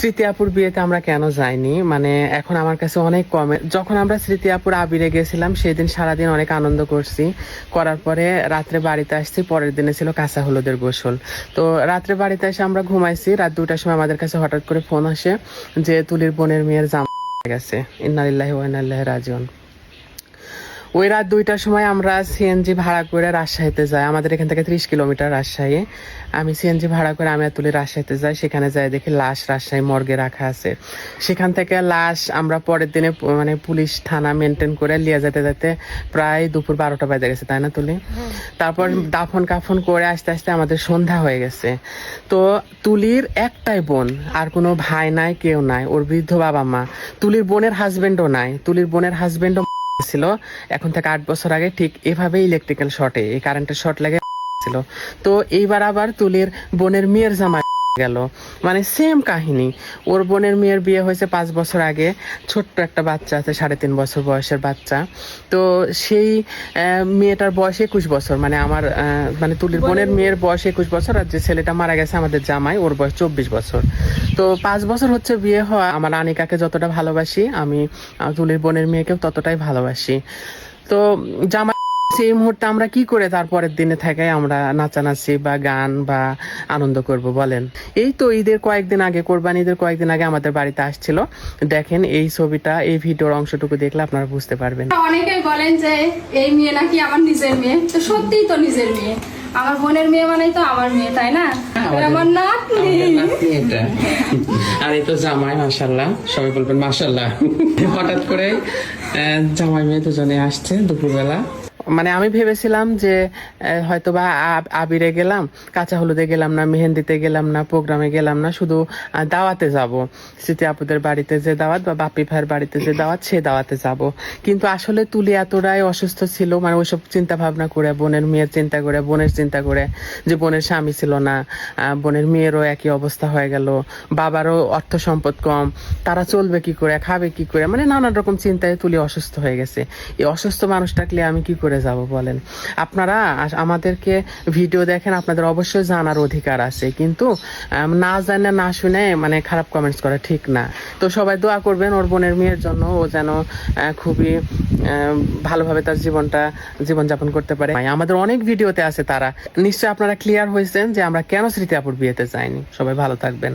স্মৃতি আপুর বিয়েতে আমরা কেন যাইনি, মানে এখন আমার কাছে অনেক কমে। যখন আমরা স্মৃতি আপুর আবিরে গেছিলাম সেদিন সারাদিন অনেক আনন্দ করছি, করার পরে রাত্রে বাড়িতে আসছি। পরের দিনে ছিল কাঁচা হলুদের গোসল। তো রাত্রে বাড়িতে এসে আমরা ঘুমাইছি, রাত 2টার সময় আমাদের কাছে হঠাৎ করে ফোন আসে যে তুলির বোনের মেয়ের জামাই গেছে। ইন্না লিল্লাহি ওয়া ইন্না ইলাইহি রাজিউন। ওই রাত 2টার সময় আমরা সিএনজি ভাড়া করে রাজশাহীতে যাই। আমাদের এখান থেকে 30 কিলোমিটার রাজশাহী। আমি সিএনজি ভাড়া করে আমি আর তুলি রাজশাহীতে যাই। সেখানে যাই দেখি লাশ রাজশাহী মর্গে রাখা আছে। সেখান থেকে লাশ আমরা পরের দিনে মানে পুলিশ থানা মেনটেন করে লিয়ে যেতে যেতে প্রায় দুপুর 12টা বেজে গেছে, তাই না তুলি? তারপর দাফন কাফন করে আস্তে আস্তে আমাদের সন্ধ্যা হয়ে গেছে। তো তুলির একটাই বোন, আর কোনো ভাই নাই, কেউ নাই। ওর বৃদ্ধ বাবা মা। তুলির বোনের হাজবেন্ডও নাই। তুলির বোনের হাজবেন্ডও ছিল এখন থেকে 8 বছর আগে, ঠিক এভাবে ইলেকট্রিক্যাল শর্টে, এই কারেন্টের শর্ট লেগে ছিল। তো এইবার আবার তুলির বোনের মেয়ের জামাই গেল, মানে সেম কাহিনী। ওর বোনের মেয়ের বিয়ে হয়েছে 5 বছর আগে, ছোট্ট একটা বাচ্চা আছে, 3.5 বছর বয়সের বাচ্চা। তো সেই মেয়েটার বয়স 21 বছর, মানে আমার মানে তুলির বোনের মেয়ের বয়স 21 বছর, আর যে ছেলেটা মারা গেছে আমাদের জামাই, ওর বয়স 24 বছর। তো 5 বছর হচ্ছে বিয়ে হওয়া। আমার আনিকাকে যতটা ভালোবাসি আমি তুলির বোনের মেয়েকেও ততটাই ভালোবাসি। তো জামাই সেই মুহূর্তে আমরা কি করে তারপরের দিনে থেকে আমরা নাচানাচি বা গান বা আনন্দ করব বলেন? এই তো ঈদের কয়েকদিন আগে, কোরবানি ঈদের কয়েকদিন আগে আমাদের বাড়িতে আসছিল। দেখেন এই ছবিটা, এই ভিডিওর অংশটুকু দেখলে আপনারা বুঝতে পারবেন। অনেকেই বলেন যে এই মেয়ে নাকি আমার নিজের মেয়ে, তো সত্যিই তো নিজের মেয়ে। আমার বোনের মেয়ে মানেই তো আমার মেয়ে, তাই না? আমার নাতনি। আর এই তো জামাই, মাশাআল্লাহ, সবাই বলবেন মাশাআল্লাহ। হঠাৎ করে জামাই মেয়ে দুজনে আসছে দুপুরবেলা। মানে আমি ভেবেছিলাম যে হয়তো বা আবিরে গেলাম, কাঁচা হলুদে গেলাম না, মেহেন্দিতে গেলাম না, প্রোগ্রামে গেলাম না, শুধু দাওয়াতে যাব। স্মৃতি আপুদের বাড়িতে যে দাওয়াত বা বাপ্পি ভাইয়ের বাড়িতে যে দাওয়াত, সে দাওয়াতে যাব। কিন্তু আসলে তুলি এতটাই অসুস্থ ছিল, মানে ওইসব চিন্তা ভাবনা করে, বোনের মেয়ের চিন্তা করে, বোনের চিন্তা করে, যে বোনের স্বামী ছিল না, বোনের মেয়েরও একই অবস্থা হয়ে গেল, বাবারও অর্থ সম্পদ কম, তারা চলবে কি করে, খাবে কি করে, মানে নানান রকম চিন্তায় তুলি অসুস্থ হয়ে গেছে। এই অসুস্থ মানুষটাকে আমি কি করে যাব বলেন? আপনারা আমাদেরকে ভিডিও দেখেন, আপনাদের অবশ্যই জানার অধিকার আছে, কিন্তু না জানে না শুনে মানে খারাপ কমেন্টস করা ঠিক না। তো সবাই দোয়া করবেন ওর বোনের মেয়ের জন্য, ও যেন খুবই ভালোভাবে তার জীবনযাপন করতে পারে। আমাদের অনেক ভিডিওতে আছে তারা। নিশ্চয়ই আপনারা ক্লিয়ার হয়েছেন যে আমরা কেন স্মৃতি আপুর বিয়েতে যাইনি। সবাই ভালো থাকবেন।